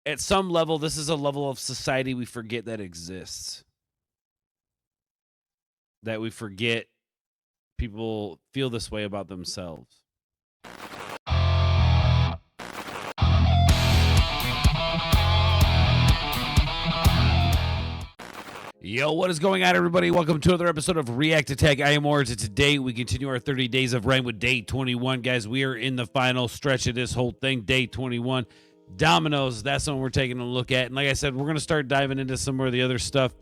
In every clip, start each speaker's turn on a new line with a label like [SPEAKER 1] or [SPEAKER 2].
[SPEAKER 1] at some level, this is a level of society we forget that exists. That we forget people feel this way about themselves. Yo, what is going on, everybody? Welcome to another episode of React Attack. I am Orange, and today we continue our 30 days of REN with day 21. Guys, we are in the final stretch of this whole thing, day 21. Dominoes, that's what we're taking a look at. And like I said, we're going to start diving into some of the other stuff.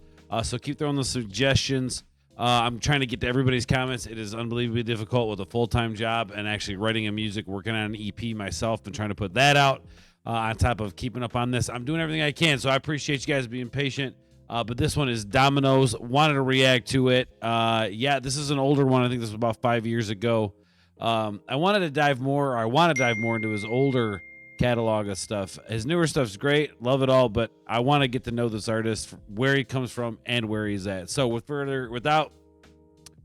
[SPEAKER 1] So keep throwing the suggestions. I'm trying to get to everybody's comments. It is unbelievably difficult with a full-time job and actually writing a music, working on an EP myself and trying to put that out on top of keeping up on this. I'm doing everything I can, so I appreciate you guys being patient. But this one is Dominoes. Wanted to react to it. Yeah, this is an older one. I think this was about 5 years ago. I want to dive more into his older catalog of stuff. His newer stuff's great. Love it all. But I want to get to know this artist, where he comes from, and where he's at. So without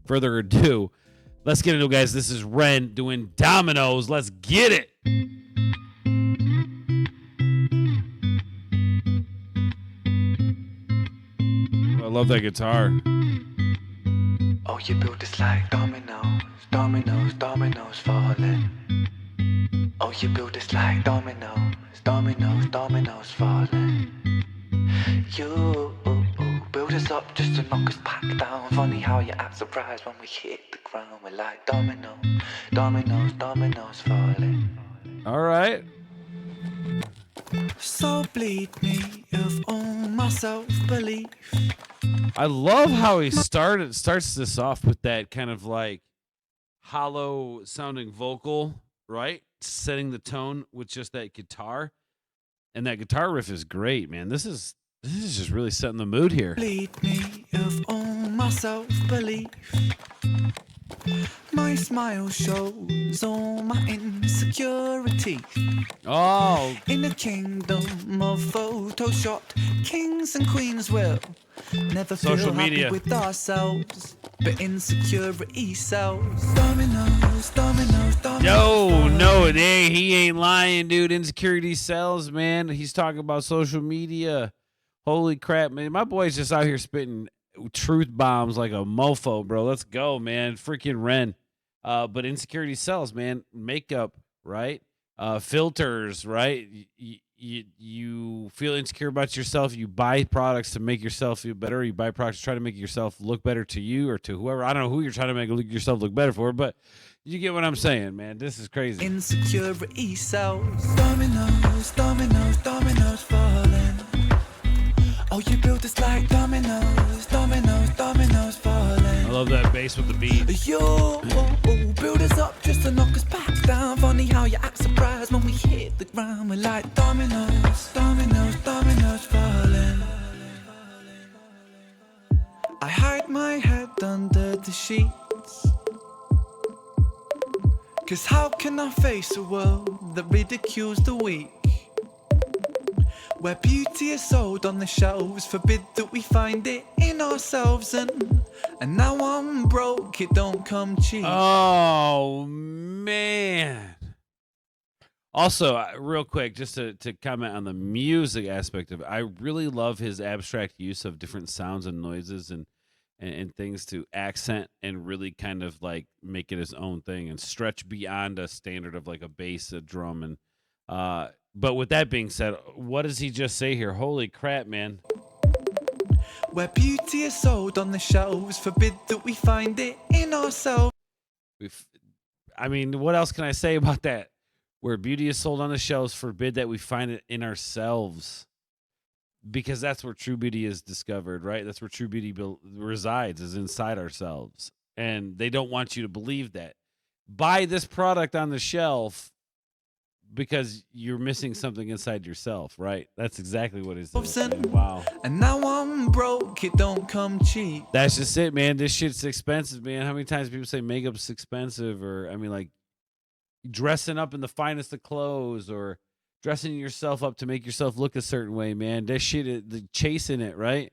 [SPEAKER 1] further ado, let's get into it, guys. This is REN doing Dominoes. Let's get it. I love that guitar.
[SPEAKER 2] Oh, you build this like dominoes, dominoes, dominoes falling. Oh, you build this like dominoes, dominoes, dominoes falling. You build us up just to knock us back down. Funny how you act surprised when we hit the ground. We're like dominoes, dominoes, dominoes falling.
[SPEAKER 1] All right.
[SPEAKER 2] So bleed me of all my self-belief.
[SPEAKER 1] I love how he starts this off with that kind of like hollow sounding vocal, right? Setting the tone with just that guitar. And that guitar riff is great, man. This is just really setting the mood here.
[SPEAKER 2] Bleed me of all my self-belief. My smile shows all my insecurity.
[SPEAKER 1] Oh.
[SPEAKER 2] In the kingdom of Photoshop, kings and queens will never
[SPEAKER 1] Social
[SPEAKER 2] feel
[SPEAKER 1] media.
[SPEAKER 2] happy with ourselves, but insecurity sells. Dominoes, dominoes, dominoes.
[SPEAKER 1] No, he ain't lying, dude. Insecurity sells, man. He's talking about social media. Holy crap, man. My boy's just out here spitting truth bombs like a mofo, bro. Let's go, man. Freaking REN. But insecurity sells, man. Makeup, right? Filters, right? You feel insecure about yourself. You buy products to make yourself feel better. You buy products to try to make yourself look better to you or to whoever. I don't know who you're trying to make yourself look better for, but you get what I'm saying, man. This is crazy.
[SPEAKER 2] Insecurity sells. Dominoes, dominoes, dominoes falling. Oh, you build this like dominoes, dominoes, dominoes falling.
[SPEAKER 1] I love that bass with the beat.
[SPEAKER 2] Yo, build us up just to knock us back down. Funny how you act surprised when we hit the ground. We're like dominoes, dominoes, dominoes falling. I hide my head under the sheets. 'Cause how can I face a world that ridicules the weak? Where beauty is sold on the shelves, forbid that we find it in ourselves. And now I'm broke, it don't come cheap.
[SPEAKER 1] Oh, man. Also, real quick, just to comment on the music aspect of it, I really love his abstract use of different sounds and noises and things to accent and really kind of like make it his own thing and stretch beyond a standard of like a bass, a drum, and but with that being said, what does he just say here? Holy crap, man.
[SPEAKER 2] Where beauty is sold on the shelves, forbid that we find it in ourselves.
[SPEAKER 1] I mean, what else can I say about that? Where beauty is sold on the shelves, forbid that we find it in ourselves. Because that's where true beauty is discovered, right? That's where true beauty resides, is inside ourselves. And they don't want you to believe that. Buy this product on the shelf because you're missing something inside yourself, right? That's exactly what it is. Wow.
[SPEAKER 2] And now I'm broke, it don't come cheap.
[SPEAKER 1] That's just it, man. This shit's expensive, man. How many times people say makeup's expensive? Or, I mean, like, dressing up in the finest of clothes or dressing yourself up to make yourself look a certain way, man. That shit, chasing it, right?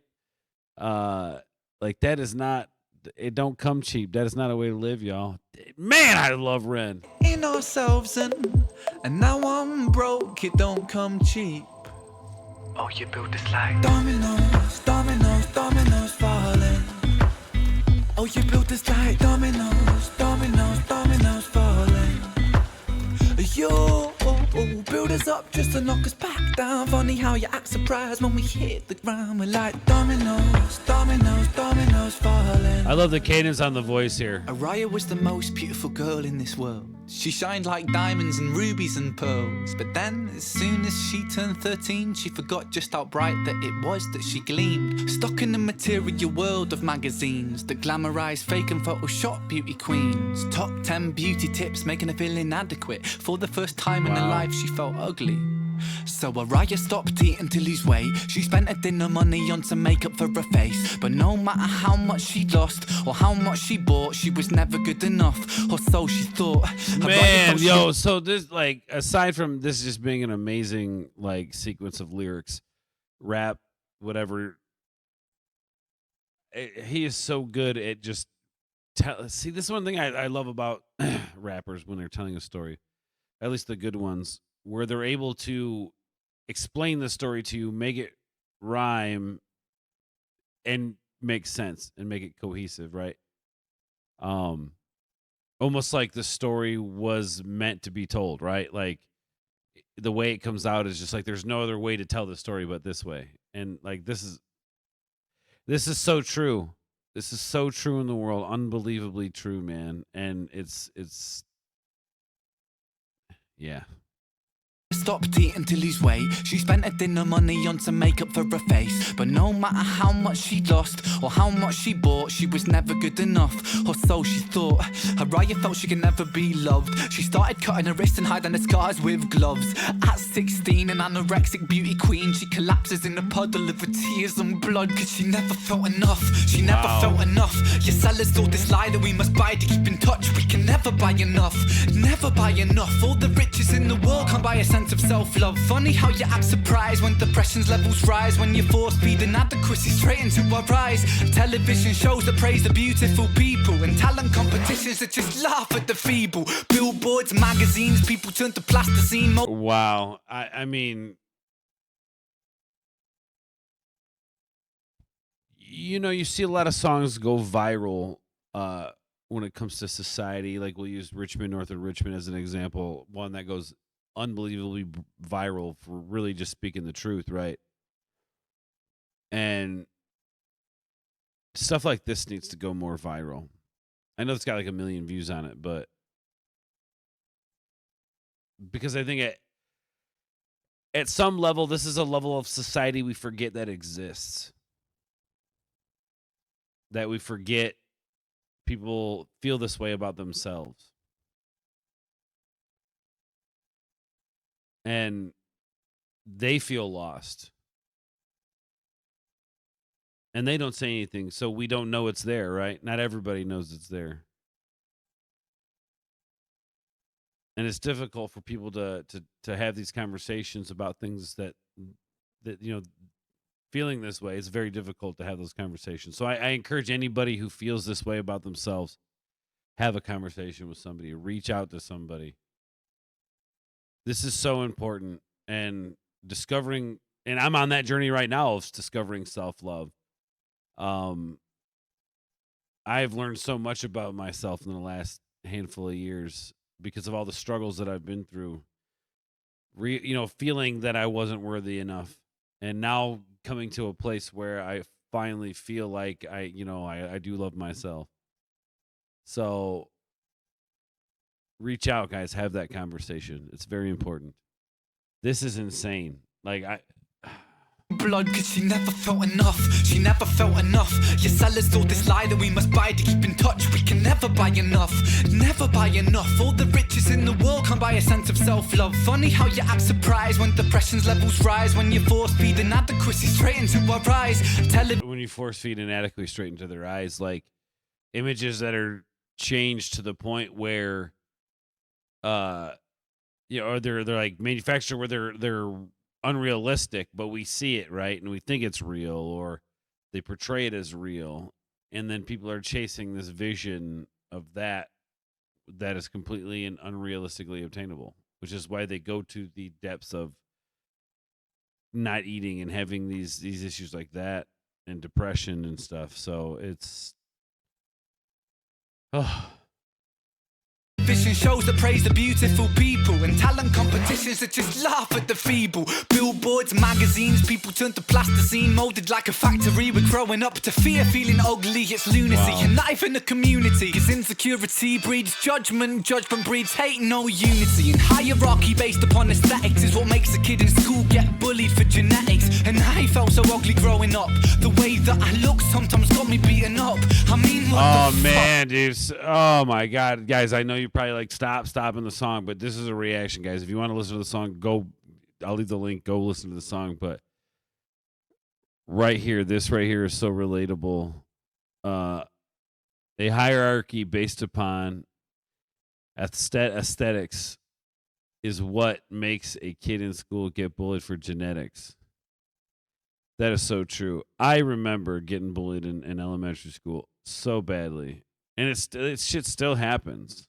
[SPEAKER 1] Like, that is not, it don't come cheap. That is not a way to live, y'all. Man, I love REN.
[SPEAKER 2] In ourselves and now I'm broke, it don't come cheap. Oh, you build us like dominoes, dominoes, dominoes falling. Oh, you build us like dominoes, dominoes, dominoes falling. You build us up just to knock us back down. Funny how you act surprised when we hit the ground. We're like dominoes, dominoes, dominoes falling.
[SPEAKER 1] I love the cadence on the voice here.
[SPEAKER 2] Aria was the most beautiful girl in this world. She shined like diamonds and rubies and pearls. But then, as soon as she turned 13, she forgot just how bright that it was that she gleamed. Stuck in the material world of magazines that glamorise fake and Photoshop beauty queens. Top 10 beauty tips making her feel inadequate. For the first time in her life, she felt ugly. So Aria stopped eating to lose weight. She spent her dinner money on some makeup for her face. But no matter how much she lost or how much she bought, she was never good enough, or so she thought.
[SPEAKER 1] Man, yo, so this, like, aside from this just being an amazing, like, sequence of lyrics, rap, whatever, he is so good at just see, this is one thing I love about rappers when they're telling a story, at least the good ones, where they're able to explain the story to you, make it rhyme, and make sense and make it cohesive, right? Almost like the story was meant to be told, right? Like the way it comes out is just like there's no other way to tell the story but this way. And like this is so true. This is so true in the world, unbelievably true, man. And it's yeah.
[SPEAKER 2] Stopped eating to lose weight. She spent her dinner money on some makeup for her face. But no matter how much she lost or how much she bought, she was never good enough, or so she thought. Aria felt she could never be loved. She started cutting her wrists and hiding her scars with gloves. At 16, an anorexic beauty queen, she collapses in a puddle of her tears and blood. Cause she never felt enough. She never felt enough. Your sellers told this lie that we must buy to keep in touch. We can never buy enough. Never buy enough. All the riches in the world can't buy a sense of self-love. Funny how you act surprised when depression's levels rise, when you force feed inadequacy straight into our eyes. Television shows that praise the beautiful people, and talent competitions that just laugh at the feeble. Billboards, magazines, people turn to plasticine.
[SPEAKER 1] Wow. I mean, you know, you see a lot of songs go viral when it comes to society. Like we'll use Richmond, North of Richmond as an example, one that goes unbelievably viral for really just speaking the truth, right? And stuff like this needs to go more viral. I know it's got like 1 million views on it, but because I think at some level, this is a level of society we forget that exists. That we forget people feel this way about themselves. And they feel lost. And they don't say anything, so we don't know it's there, right? Not everybody knows it's there. And it's difficult for people to have these conversations about things that you know, feeling this way. It's very difficult to have those conversations. So I encourage anybody who feels this way about themselves, have a conversation with somebody, reach out to somebody. This is so important. And discovering, and I'm on that journey right now of discovering self-love. I've learned so much about myself in the last handful of years because of all the struggles that I've been through. Feeling that I wasn't worthy enough, and now coming to a place where I finally feel like I do love myself. So reach out, guys. Have that conversation. It's very important. This is insane. Like
[SPEAKER 2] blood, cause she never felt enough. She never felt enough. Your sellers told this lie that we must buy to keep in touch. We can never buy enough. Never buy enough. All the riches in the world can't buy a sense of self-love. Funny how you act surprised when depression's levels rise, when you force feed inadequacy straight into our eyes.
[SPEAKER 1] When you force feed inadequacy straight into their eyes, like images that are changed to the point where or they're like manufactured where they're unrealistic, but we see it, right? And we think it's real, or they portray it as real. And then people are chasing this vision of that is completely and unrealistically obtainable, which is why they go to the depths of not eating and having these issues like that and depression and stuff. So it's oh.
[SPEAKER 3] Vision shows that praise the beautiful people, and talent competitions that just laugh at the feeble. Billboards, magazines, people turn to plasticine, molded like a factory. We're growing up to fear, feeling ugly, it's lunacy. And not even the community, cause insecurity breeds judgment, judgment breeds hate, no unity. And hierarchy based upon aesthetics is what makes a kid in school get bullied for genetics. And I felt so ugly growing up, the way that I looked sometimes got me beaten up. I mean, what the
[SPEAKER 1] man, dude. Oh my God, guys, I know you probably like stopping the song, but this is a reaction, guys. If you want to listen to the song, go. I'll leave the link. Go listen to the song. But this right here is so relatable. A hierarchy based upon aesthetics is what makes a kid in school get bullied for genetics. That is so true. I remember getting bullied in elementary school so badly, and it shit still happens.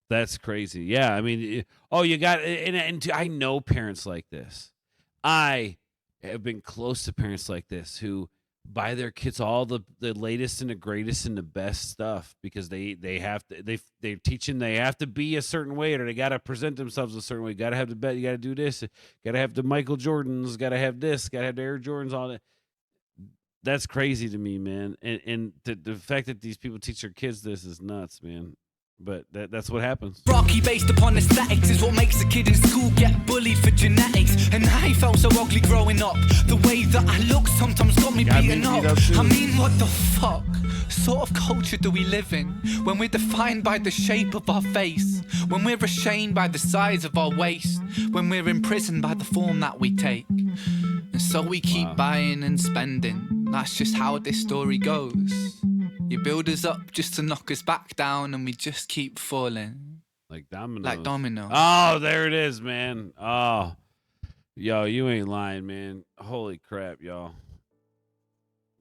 [SPEAKER 1] That's crazy. Yeah, I mean, you got, and I know parents like this. I have been close to parents like this who buy their kids all the latest and the greatest and the best stuff because they're teaching they have to be a certain way, or they got to present themselves a certain way. Got to have the bet. You got to do this. Got to have the Michael Jordans. Got to have this. Got to have the Air Jordans. All that. That's crazy to me, man. And the fact that these people teach their kids this is nuts, man. But that's what happens.
[SPEAKER 3] Rocky based upon aesthetics is what makes a kid in school get bullied for genetics. And I felt so ugly growing up, the way that I looked sometimes got me beaten up. I mean, what the fuck sort of culture do we live in when we're defined by the shape of our face, when we're ashamed by the size of our waist, when we're imprisoned by the form that we take? And so we keep buying and spending. That's just how this story goes. You build us up just to knock us back down, and we just keep falling.
[SPEAKER 1] Like dominoes.
[SPEAKER 3] Like dominoes.
[SPEAKER 1] Oh, there it is, man. Oh, yo, you ain't lying, man. Holy crap, y'all.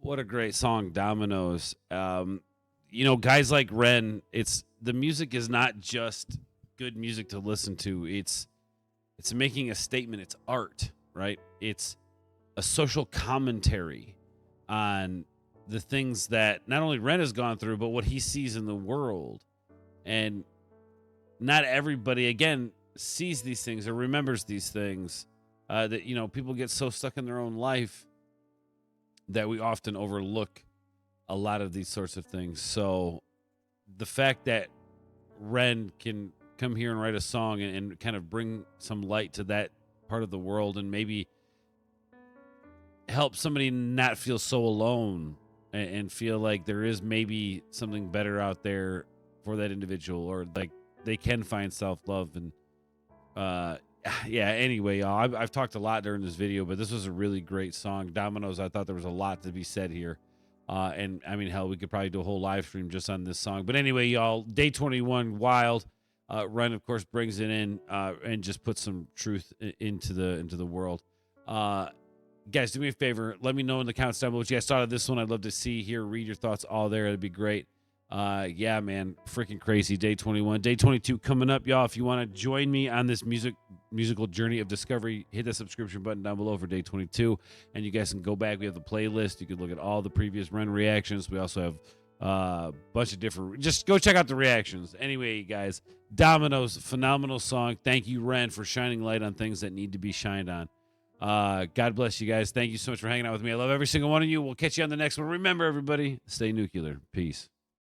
[SPEAKER 1] What a great song, Dominoes. Guys like REN, the music is not just good music to listen to. It's making a statement. It's art, right? It's a social commentary on the things that not only REN has gone through, but what he sees in the world. And not everybody, again, sees these things or remembers these things. That people get so stuck in their own life that we often overlook a lot of these sorts of things. So the fact that REN can come here and write a song and kind of bring some light to that part of the world and maybe help somebody not feel so alone and feel like there is maybe something better out there for that individual, or like they can find self-love. And anyway, y'all, I've talked a lot during this video, but this was a really great song. Dominoes, I thought there was a lot to be said here. And I mean, hell, we could probably do a whole live stream just on this song. But anyway, y'all, day 21, wild. REN, of course, brings it in and just puts some truth into the world. Guys, do me a favor. Let me know in the comments down below what you guys thought of this one. I'd love to see, hear, read your thoughts all there. That'd be great. Yeah, man, freaking crazy. Day 21. Day 22 coming up, y'all. If you want to join me on this musical journey of discovery, hit the subscription button down below for day 22. And you guys can go back. We have the playlist. You can look at all the previous REN reactions. We also have a bunch of different... Just go check out the reactions. Anyway, guys, Dominoes, phenomenal song. Thank you, REN, for shining light on things that need to be shined on. God bless you guys. Thank you so much for hanging out with me. I love every single one of you. We'll catch you on the next one. Remember, everybody, stay nuclear. Peace.